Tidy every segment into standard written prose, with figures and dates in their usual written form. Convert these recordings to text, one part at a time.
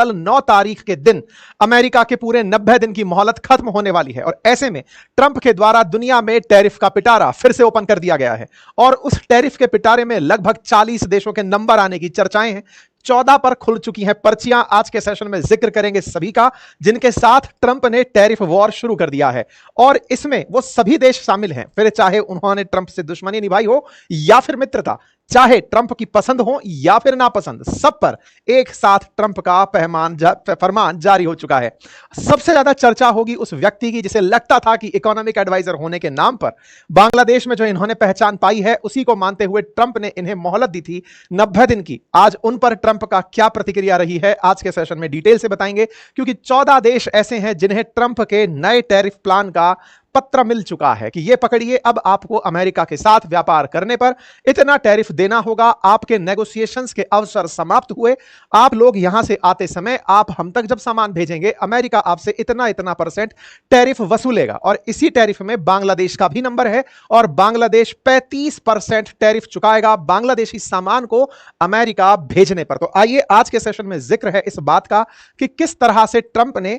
कल 9 तारीख के दिन अमेरिका के पूरे 90 दिन की मोहलत खत्म होने वाली है और ऐसे में ट्रंप के द्वारा दुनिया में टैरिफ का पिटारा फिर से ओपन कर दिया गया है और उस टैरिफ के पिटारे में लगभग 40 देशों के नंबर आने की चर्चाएं हैं। 14 पर खुल चुकी हैं पर्चियां। आज के सेशन में जिक्र करेंगे सभी का जिनके साथ ट्रंप ने टैरिफ वॉर शुरू कर दिया है और इसमें वो सभी देश शामिल हैं, फिर चाहे उन्होंने ट्रंप से दुश्मनी निभाई हो या फिर मित्रता, चाहे ट्रंप की पसंद हो या फिर नापसंद, सब पर एक साथ ट्रंप का फरमान जारी हो चुका है। सबसे ज्यादा चर्चा होगी उस व्यक्ति की जिसे लगता था कि इकोनॉमिक एडवाइजर होने के नाम पर बांग्लादेश में जो इन्होंने पहचान पाई है उसी को मानते हुए ट्रंप ने इन्हें मोहलत दी थी 90 दिन की। आज उन पर ट्रंप का क्या प्रतिक्रिया रही है आज के सेशन में डिटेल से बताएंगे, क्योंकि 14 देश ऐसे हैं जिन्हें ट्रंप के नए टैरिफ प्लान का पत्र मिल चुका है कि ये पकड़िए, अब आपको अमेरिका के साथ व्यापार करने पर इतना टैरिफ देना होगा, आपके नेगोशिएशंस के अवसर समाप्त हुए, आप लोग यहां से आते समय आप हम तक जब सामान भेजेंगे अमेरिका आपसे इतना इतना % टैरिफ वसूलेगा। और इसी टैरिफ में बांग्लादेश का भी नंबर है और बांग्लादेश 35% टैरिफ चुकाएगा बांग्लादेशी सामान को अमेरिका भेजने पर। तो आइए आज के सेशन में जिक्र है इस बात का कि किस तरह से ट्रंप ने,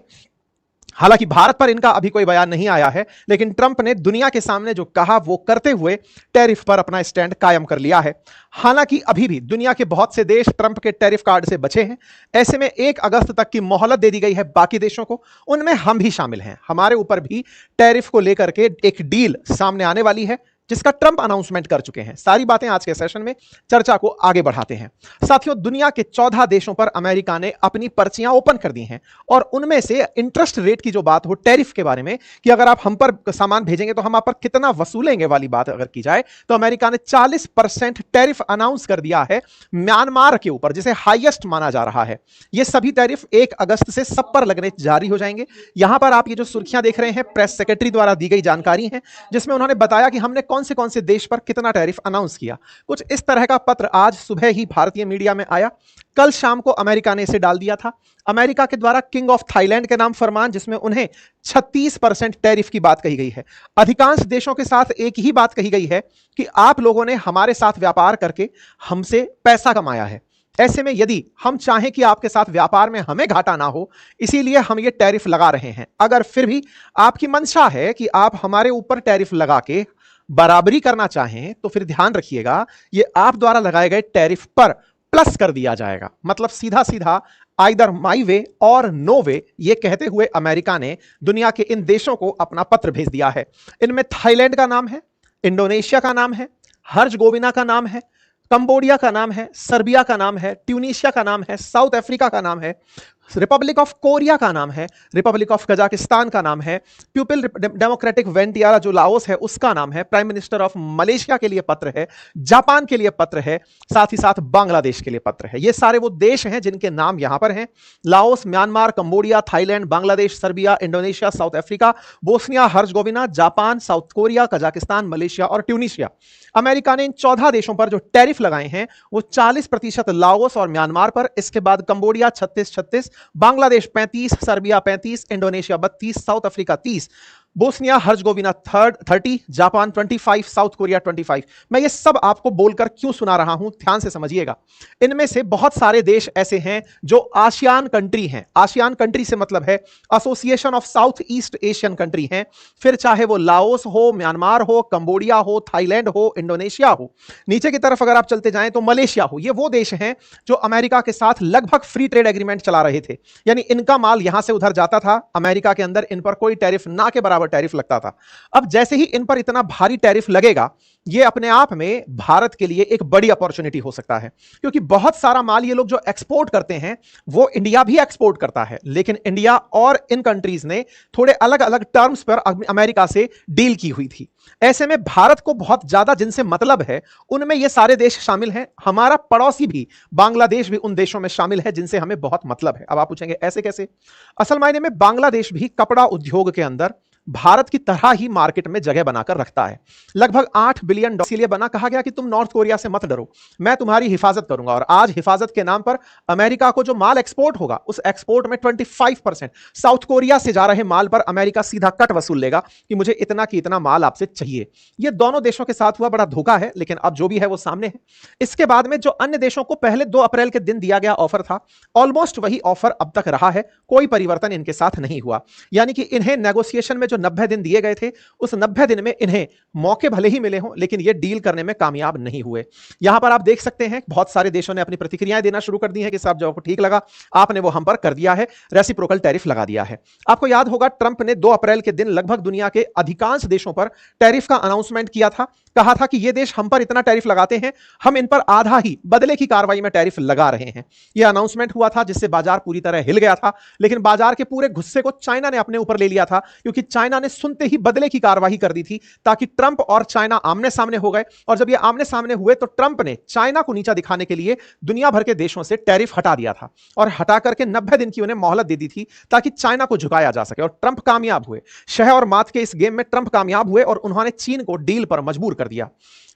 हालांकि भारत पर इनका अभी कोई बयान नहीं आया है, लेकिन ट्रंप ने दुनिया के सामने जो कहा वो करते हुए टैरिफ पर अपना स्टैंड कायम कर लिया है। हालांकि अभी भी दुनिया के बहुत से देश ट्रंप के टैरिफ कार्ड से बचे हैं। ऐसे में 1 अगस्त तक की मोहलत दे दी गई है बाकी देशों को, उनमें हम भी शामिल हैं। हमारे ऊपर भी टैरिफ को लेकर के एक डील सामने आने वाली है जिसका ट्रंप अनाउंसमेंट कर चुके हैं। सारी बातें आज के सेशन में चर्चा को आगे बढ़ाते हैं। साथियों, दुनिया के 14 देशों पर अमेरिका ने अपनी पर्चियां ओपन कर दी हैं और उनमें से इंटरेस्ट रेट की जो बात हो टैरिफ के बारे में कि अगर आप हम पर सामान भेजेंगे तो हम आप पर कितना वसूलेंगे वाली बात अगर की जाए तो अमेरिका ने 40% टैरिफ अनाउंस कर दिया है म्यांमार के ऊपर, जिसे हाईएस्ट माना जा रहा है। ये सभी टैरिफ 1 अगस्त से सब पर लगने जारी हो जाएंगे। यहां पर आप ये जो सुर्खियां देख रहे हैं प्रेस सेक्रेटरी द्वारा दी गई जानकारी है, जिसमें उन्होंने बताया कि हमने कौन से देश पर कितना टैरिफ अनाउंस किया। कुछ इस तरह का पत्र आज सुबह ही भारतीय मीडिया में आया। कल शाम को अमेरिका ने इसे डाल दिया था। अमेरिका के द्वारा किंग ऑफ थाईलैंड के नाम फरमान, जिसमें उन्हें 36% टैरिफ की बात कही गई है। अधिकांश देशों के साथ एक ही बात कही गई है कि आप लोगों ने हमारे साथ व्यापार करके हमसे पैसा कमाया है, ऐसे में यदि हम चाहें कि आपके साथ व्यापार में हमें घाटा ना हो, इसीलिए हम ये टैरिफ लगा रहे हैं। अगर फिर भी आपकी मंशा है कि आप हमारे ऊपर टैरिफ लगा के बराबरी करना चाहें तो फिर ध्यान रखिएगा ये आप द्वारा लगाए गए टैरिफ पर प्लस कर दिया जाएगा। मतलब सीधा सीधा आइदर माई वे और नो वे, ये कहते हुए अमेरिका ने दुनिया के इन देशों को अपना पत्र भेज दिया है। इनमें थाईलैंड का नाम है, इंडोनेशिया का नाम है, हर्जगोविना का नाम है, कंबोडिया का नाम है, सर्बिया का नाम है, ट्यूनीशिया का नाम है, साउथ अफ्रीका का नाम है, रिपब्लिक ऑफ कोरिया का नाम है, रिपब्लिक ऑफ कजाकिस्तान का नाम है, पीपल डेमोक्रेटिक वेंटियाला जो लाओस है उसका नाम है, प्राइम मिनिस्टर ऑफ मलेशिया के लिए पत्र है, जापान के लिए पत्र है, साथ ही साथ बांग्लादेश के लिए पत्र है। ये सारे वो देश हैं जिनके नाम यहां पर हैं। Laos, Myanmar, Cambodia, Thailand, Bangladesh, Serbia, Indonesia, South Africa, Bosnia Herzegovina, Japan, South Korea, Kazakhstan, Malaysia और ट्यूनीशिया। अमेरिका ने इन 14 देशों पर जो टैरिफ लगाए हैं वो 40% लाओस और म्यांमार पर, इसके बाद Cambodia 36%, Bangladesh 35%, Serbia 35%, Indonesia 32%, South Africa 30%, Bosnia Herzegovina 30%, Japan 25%, South Korea 25%। मैं ये सब आपको बोलकर क्यों सुना रहा हूं, ध्यान से समझिएगा। इनमें से बहुत सारे देश ऐसे हैं जो आसियान कंट्री हैं। आसियान कंट्री से मतलब है association of south east Asian country हैं। फिर चाहे वो लाओस हो, म्यांमार हो, कंबोडिया हो, थाईलैंड हो, इंडोनेशिया हो, नीचे की तरफ अगर आप चलते जाएं तो मलेशिया हो। ये वो देश हैं जो अमेरिका के साथ लगभग फ्री ट्रेड एग्रीमेंट चला रहे थे, यानी इनका माल यहां से उधर जाता था, अमेरिका के अंदर इन पर कोई टैरिफ ना के बराबर टैरिफ लगता था। अब जैसे ही इन पर इतना भारी टैरिफ लगेगा, ये अपने आप में भारत के लिए एक बड़ी अपॉर्चुनिटी हो सकता है, क्योंकि बहुत सारा माल ये लोग जो एक्सपोर्ट करते हैं वो इंडिया भी एक्सपोर्ट करता है, लेकिन इंडिया और इन कंट्रीज ने थोड़े अलग अलग टर्म्स पर अमेरिका से डील की हुई थी। ऐसे में भारत को बहुत ज्यादा जिनसे मतलब है उनमें ये सारे देश शामिल हैं। हमारा पड़ोसी भी बांग्लादेश भी उन देशों में शामिल है जिनसे हमें बहुत मतलब है। अब आप पूछेंगे ऐसे कैसे? असल मायने में बांग्लादेश भी कपड़ा उद्योग के अंदर भारत की तरह ही मार्केट में जगह बनाकर रखता है। लगभग $8 बिलियन इसीलिए बना, कहा गया कि तुम नॉर्थ कोरिया से मत डरो, मैं तुम्हारी हिफाजत करूंगा। और आज हिफाजत के नाम पर अमेरिका को जो माल एक्सपोर्ट होगा, उस एक्सपोर्ट में 25% साउथ कोरिया से जा रहे माल पर अमेरिका सीधा कट वसूल लेगा कि मुझे इतना की इतना माल आपसे चाहिए। यह दोनों देशों के साथ हुआ बड़ा धोखा है, लेकिन अब जो भी है वो सामने है। इसके बाद में जो अन्य देशों को पहले 2 अप्रैल के दिन दिया गया ऑफर था, ऑलमोस्ट वही ऑफर अब तक रहा है, कोई परिवर्तन इनके साथ नहीं हुआ। यानी कि इन्हें नेगोशिएशन में जो 90 दिन दिए गए थे, उस 90 दिन में इन्हें मौके भले ही मिले हों, लेकिन ये डील करने में कामयाब नहीं हुए। यहां पर आप देख सकते हैं बहुत सारे देशों ने अपनी प्रतिक्रियाएं देना शुरू कर दी हैं कि साहब जो आपको ठीक लगा आपने वो हम पर कर दिया है, रेसिप्रोकल टैरिफ लगा दिया है। आपको याद होगा ट्रंप ने 2 अप्रैल के दिन लगभग दुनिया के अधिकांश देशों पर टैरिफ का अनाउंसमेंट किया था। कहा था कि ये देश हम पर इतना टैरिफ लगाते हैं, हम इन पर आधा ही बदले की कार्रवाई में टैरिफ लगा रहे हैं। यह अनाउंसमेंट हुआ था जिससे बाजार पूरी तरह हिल गया था, लेकिन बाजार के पूरे गुस्से को चाइना ने अपने ऊपर ले लिया था, क्योंकि चाइना ने सुनते ही बदले की कार्रवाई कर दी थी ताकि ट्रंप और चाइना आमने सामने हो गए। और जब ये आमने सामने हुए तो ट्रंप ने चाइना को नीचा दिखाने के लिए दुनिया भर के देशों से टैरिफ हटा दिया था और हटा करके 90 दिन की उन्हें मोहलत दे दी थी ताकि चाइना को झुकाया जा सके। और ट्रंप कामयाब हुए, शह और मात के इस गेम में ट्रंप कामयाब हुए और उन्होंने चीन को डील पर मजबूर कर दिया।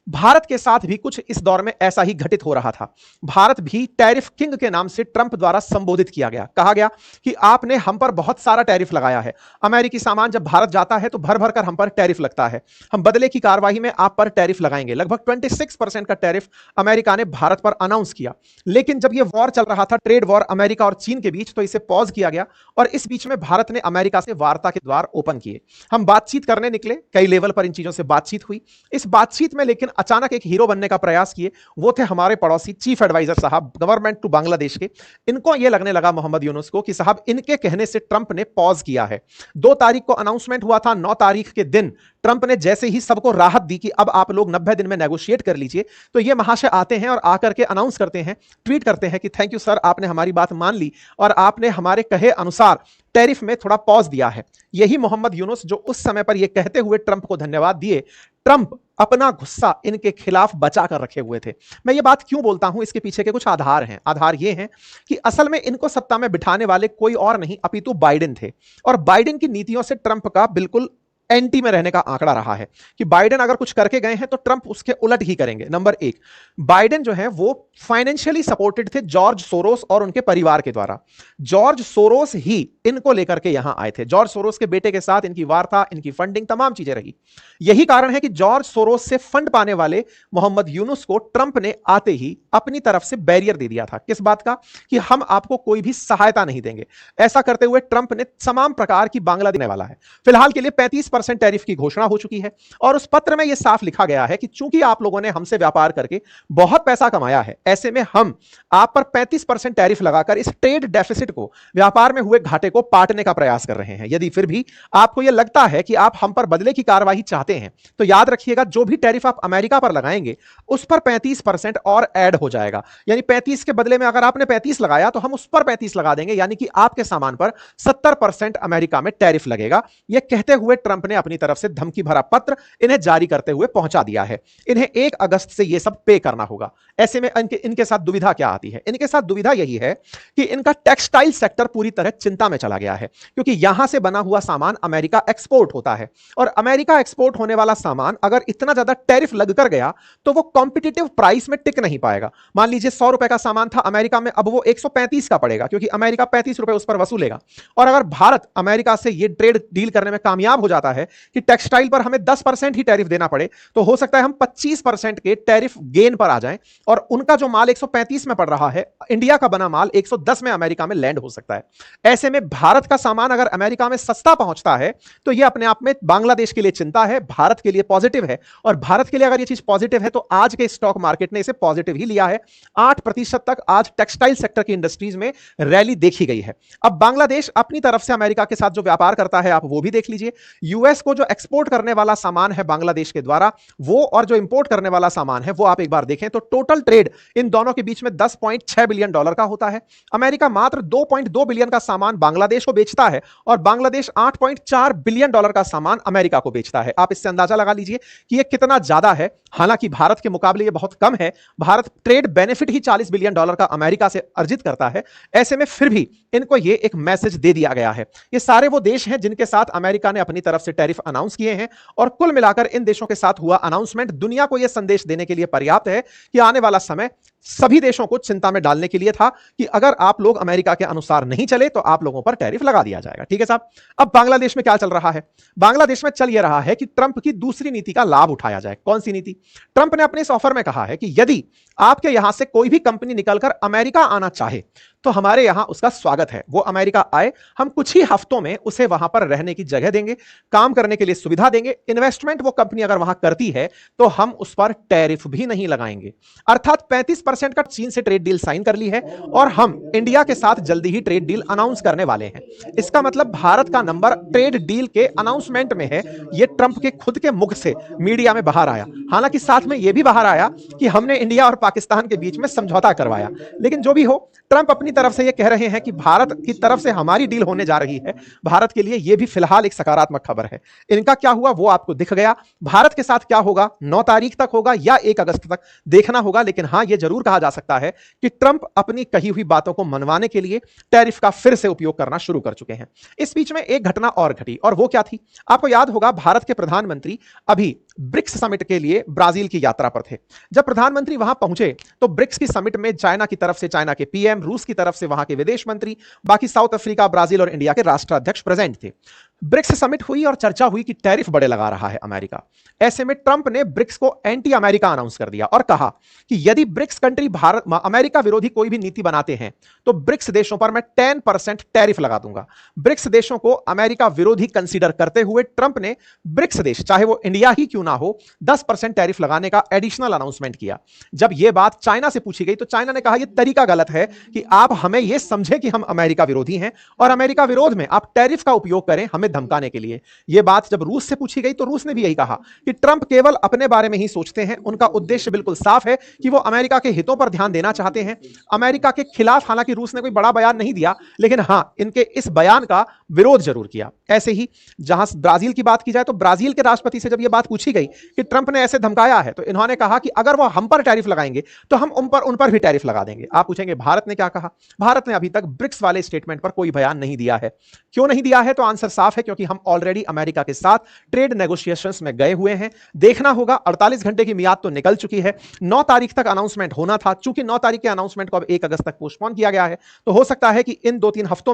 भारत के साथ भी कुछ इस दौर में ऐसा ही घटित हो रहा था। भारत भी टैरिफ किंग के नाम से ट्रंप द्वारा संबोधित किया गया। कहा गया कि आपने हम पर बहुत सारा टैरिफ लगाया है, अमेरिकी सामान जब भारत जाता है तो भर भर कर हम पर टैरिफ लगता है, हम बदले की कार्रवाई में आप पर टैरिफ लगाएंगे। लगभग 26% का टैरिफ अमेरिका ने भारत पर अनाउंस किया। लेकिन जब यह वॉर चल रहा था, ट्रेड वॉर अमेरिका और चीन के बीच, तो इसे पॉज किया गया और इस बीच में भारत ने अमेरिका से वार्ता के द्वार ओपन किए। हम बातचीत करने निकले, कई लेवल पर इन चीजों से बातचीत हुई। इस बातचीत में लेकिन अचानक एक हीरो बनने का प्रयास किए, वो थे हमारे पड़ोसी चीफ एडवाइजर साहब गवर्नमेंट टू बांग्लादेश के। इनको यह लगने लगा मोहम्मद यूनुस को कि साहब इनके कहने से ट्रंप ने पॉज किया है। 2 तारीख को अनाउंसमेंट हुआ था, 9 तारीख के दिन ट्रंप ने जैसे ही सबको राहत दी कि अब आप लोग 90 दिन में नेगोशिएट कर लीजिए, तो ये महाशय आते हैं और आकर के अनाउंस करते हैं, ट्वीट करते हैं कि थैंक यू सर, आपने हमारी बात मान ली और आपने हमारे कहे अनुसार टैरिफ में थोड़ा पॉज दिया है। यही मोहम्मद यूनुस जो उस समय पर यह कहते हुए ट्रंप को धन्यवाद दिए, ट्रंप अपना गुस्सा इनके खिलाफ बचा कर रखे हुए थे। मैं ये बात क्यों बोलता हूं, इसके पीछे के कुछ आधार हैं। आधार ये हैं कि असल में इनको सत्ता में बिठाने वाले कोई और नहीं अपितु बाइडेन थे, और बाइडेन की नीतियों से ट्रंप का बिल्कुल एंटी में रहने का आंकड़ा रहा है कि बाइडेन अगर कुछ करके गए हैं तो ट्रंप उसके उलट ही करेंगे। नंबर 1, बाइडेन जो है वो फाइनेंशियली सपोर्टेड थे जॉर्ज सोरोस और उनके परिवार के द्वारा। जॉर्ज सोरोस ही इनको लेकर के यहां आए थे। जॉर्ज सोरोस के बेटे के साथ इनकी वार्ता, इनकी फंडिंग, तमाम चीजें रही। यही कारण है कि जॉर्ज सोरोस से फंड पाने वाले मोहम्मद यूनुस को ट्रंप ने आते ही अपनी तरफ से बैरियर दे दिया था। किस बात का? कि हम आपको कोई भी सहायता नहीं देंगे। ऐसा करते हुए ट्रंप ने तमाम प्रकार की बांग्ला देने वाला है। फिलहाल के लिए 35% टैरिफ की घोषणा हो चुकी है और उस पत्र में यह साफ लिखा गया है कि चूंकि आप लोगों ने हमसे व्यापार करके बहुत पैसा कमाया है, ऐसे में हम आप पर 35% टैरिफ लगाकर इस ट्रेड डेफिसिट को, व्यापार में हुए घाटे को पाटने का प्रयास कर रहे हैं। यदि फिर भी आपको यह लगता है कि आप हम पर बदले की कार्यवाही चाहते हैं, तो याद रखिएगा जो भी टैरिफ आप अमेरिका पर लगाएंगे उस पर 35% और ऐड हो जाएगा। यानी 35 के बदले में अगर आपने 35 लगाया तो हम उस पर 35 लगा देंगे, यानी कि आपके सामान पर 70% अमेरिका में टैरिफ लगेगा। यह कहते हुए ट्रंप ने अपनी तरफ से धमकी भरा पत्र इन्हें जारी करते हुए पहुंचा दिया है। इन्हें 1 अगस्त से यह सब पे करना होगा। ऐसे में इनके साथ दुविधा क्या आती है? इनके साथ दुविधा यही है कि इनका टेक्सटाइल सेक्टर पूरी तरह चिंता में चला गया है, क्योंकि यहां से बना हुआ सामान अमेरिका एक्सपोर्ट होता है और अमेरिका एक्सपोर्ट होने वाला सामान अगर इतना ज्यादा टैरिफ लगकर गया तो वो कॉम्पिटिटिव प्राइस में टिक नहीं पाएगा। मान लीजिए 100 रुपए का सामान था अमेरिका में, अब वो 135 का पड़ेगा, क्योंकि अमेरिका 35 रुपए उस पर वसूलेगा। और अगर भारत अमेरिका से ये ट्रेड डील करने में कामयाब हो जाता है कि टेक्सटाइल पर हमें 10% ही टैरिफ देना पड़े, तो हो सकता है हम 25% के टैरिफ गेन पर आ जाएं और उनका जो माल 135 में पड़ रहा है, इंडिया का बना माल 110 में अमेरिका में लैंड हो सकता है। ऐसे में भारत का सामान अगर अमेरिका में सस्ता पहुंचता है तो यह अपने आप में बांग्लादेश के लिए चिंता है, भारत के लिए पॉजिटिव है। और भारत के लिए अगर यह चीज पॉजिटिव है तो आज के स्टॉक मार्केट ने इसे पॉजिटिव ही लिया है। 8% तक आज टेक्सटाइल सेक्टर की इंडस्ट्रीज में रैली देखी गई है। अब बांग्लादेश अपनी तरफ से अमेरिका के साथ जो व्यापार करता है, आप वो भी देख लीजिए। यूएस को जो एक्सपोर्ट करने वाला सामान है बांग्लादेश के द्वारा, वो और जो इंपोर्ट करने वाला सामान है वो आप एक बार देखें तो टोटल ट्रेड इन दोनों के बीच में $10.6 बिलियन का होता है। अमेरिका मात्र $2.2 बिलियन का सामान बांग्लादेश को बेचता है और बांग्लादेश $8.4 बिलियन का सामान अमेरिका को बेचता है। आप इससे अंदाजा लगा लीजिए कि यह कितना ज्यादा है। हालांकि भारत के मुकाबले यह बहुत कम है। भारत ट्रेड बेनिफिट ही $40 बिलियन का अमेरिका से अर्जित करता है। ऐसे में फिर भी इनको यह एक मैसेज दे दिया गया है। ये सारे वो देश हैं जिनके साथ अमेरिका ने अपनी तरफ से टैरिफ अनाउंस किए हैं और कुल मिलाकर इन देशों के साथ हुआ अनाउंसमेंट दुनिया को यह संदेश देने के लिए पर्याप्त है कि आने वाला समय सभी देशों को चिंता में डालने के लिए था कि अगर आप लोग अमेरिका के अनुसार नहीं चले तो आप लोगों पर टैरिफ लगा दिया जाएगा। ठीक है साहब। अब बांग्लादेश में क्या चल रहा है? बांग्लादेश में चल यह रहा है कि ट्रंप की दूसरी नीति का लाभ उठाया जाए। कौन सी नीति? ट्रंप ने अपने इस ऑफर में कहा है कि यदि आपके यहां से कोई भी कंपनी निकलकर अमेरिका आना चाहे तो हमारे यहां उसका स्वागत है। वो अमेरिका आए, हम कुछ ही हफ्तों में उसे वहां पर रहने की जगह देंगे, काम करने के लिए सुविधा देंगे, इन्वेस्टमेंट वो कंपनी अगर वहां करती है तो हम उस पर टैरिफ भी नहीं लगाएंगे। अर्थात 35% का चीन से ट्रेड डील साइन कर ली है और हम इंडिया के साथ जल्दी ही ट्रेड डील अनाउंस करने वाले हैं। इसका मतलब भारत का नंबर ट्रेड डील के अनाउंसमेंट में है। यह ट्रंप के खुद के मुख से मीडिया में बाहर आया। हालांकि साथ में यह भी बाहर आया कि हमने इंडिया और पाकिस्तान के बीच में समझौता करवाया। लेकिन जो भी हो, ट्रंप अपनी तरफ से यह कह रहे हैं कि भारत की तरफ से हमारी डील होने जा रही है। भारत के लिए यह भी फिलहाल एक सकारात्मक खबर है। इनका क्या हुआ वो आपको दिख गया। भारत के साथ क्या होगा 9 तारीख तक होगा या 1 अगस्त तक देखना होगा। लेकिन हां, यह जरूर कहा जा सकता है कि ट्रंप अपनी कही हुई बातों को मनवाने के लिए टैरिफ का फिर से उपयोग करना शुरू कर चुके हैं। इस बीच में एक घटना और घटी और वो क्या थी? आपको याद होगा, भारत के प्रधानमंत्री अभी ब्रिक्स समिट के लिए ब्राजील की यात्रा पर थे। जब प्रधानमंत्री वहां पहुंचे तो ब्रिक्स की समिट में चाइना की तरफ से चाइना के पीएम, रूस की तरफ से वहां के विदेश मंत्री, बाकी साउथ अफ्रीका, ब्राजील और इंडिया के राष्ट्राध्यक्ष प्रेजेंट थे। ब्रिक्स समिट हुई और चर्चा हुई कि टैरिफ बड़े लगा रहा है अमेरिका। ऐसे में ट्रंप ने ब्रिक्स को एंटी अमेरिका अनाउंस कर दिया और कहा कि यदि ब्रिक्स कंट्री भारत अमेरिका विरोधी कोई भी नीति बनाते हैं तो ब्रिक्स देशों पर मैं 10% टैरिफ लगा दूंगा। ब्रिक्स देशों को अमेरिका विरोधी कंसीडर करते हुए ट्रंप ने ब्रिक्स देश, चाहे वो इंडिया ही क्यों ना हो, 10% टैरिफ लगाने का एडिशनल अनाउंसमेंट किया। जब यह बात चाइना से पूछी गई तो चाइना ने कहा यह तरीका गलत है कि आप हमें यह समझे कि हम अमेरिका विरोधी हैं और अमेरिका विरोध में आप टैरिफ का उपयोग करें हमें धमकाने के लिए। यह बात जब रूस से पूछी गई तो रूस ने भी यही कहा कि ट्रंप केवल अपने बारे में ही सोचते हैं। उनका उद्देश्य बिल्कुल साफ है कि वो अमेरिका के हितों पर ध्यान देना चाहते हैं। अमेरिका के खिलाफ हालांकि रूस ने कोई बड़ा बयान नहीं दिया, लेकिन हां, इनके इस बयान का विरोध जरूर किया। ऐसे ही जहां ब्राजील की बात की जाए तो ब्राजील के राष्ट्रपति से जब यह बात पूछी गई कि ट्रंप ने ऐसे धमकाया है तो इन्होंने कहा कि अगर वो हम पर टैरिफ लगाएंगे तो हम उन पर भी टैरिफ लगा देंगे। आप पूछेंगे भारत ने क्या कहा? भारत ने अभी तक ब्रिक्स वाले स्टेटमेंट पर कोई बयान नहीं दिया है। क्यों नहीं दिया है? तो आंसर साफ है, क्योंकि हम ऑलरेडी अमेरिका के साथ ट्रेड नेगोशिएशंस में गए हुए हैं। देखना होगा, 48 घंटे की मियाद तो निकल चुकी है। 9 तारीख तक अनाउंसमेंट होना था। चूंकि 9 तारीख के अनाउंसमेंट को अब 1 अगस्त तक पोस्टपोन किया गया है तो हो सकता है कि इन 2-3 हफ्तों में